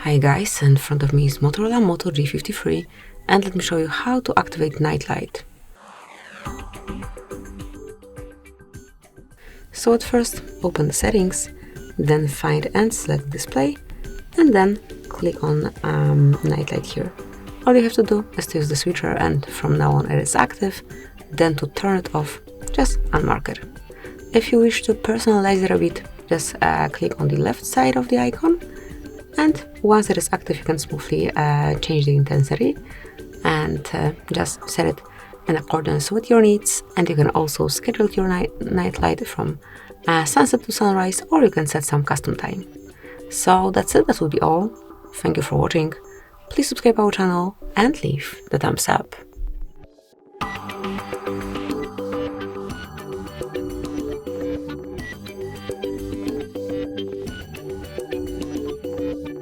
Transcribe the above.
Hi guys, in front of me is Motorola Moto G53 and let me show you how to activate night light. So at first open the settings, then find and select display and then click on night light here. All you have to do is to use the switcher and from now on it is active, then to turn it off, just unmark it. If you wish to personalize it a bit, just click on the left side of the icon, and once it is active you can smoothly change the intensity and just set it in accordance with your needs. And you can also schedule your night light from sunset to sunrise, or you can set some custom time. So that's it, that will be all. Thank you for watching. Please subscribe our channel and leave the thumbs up.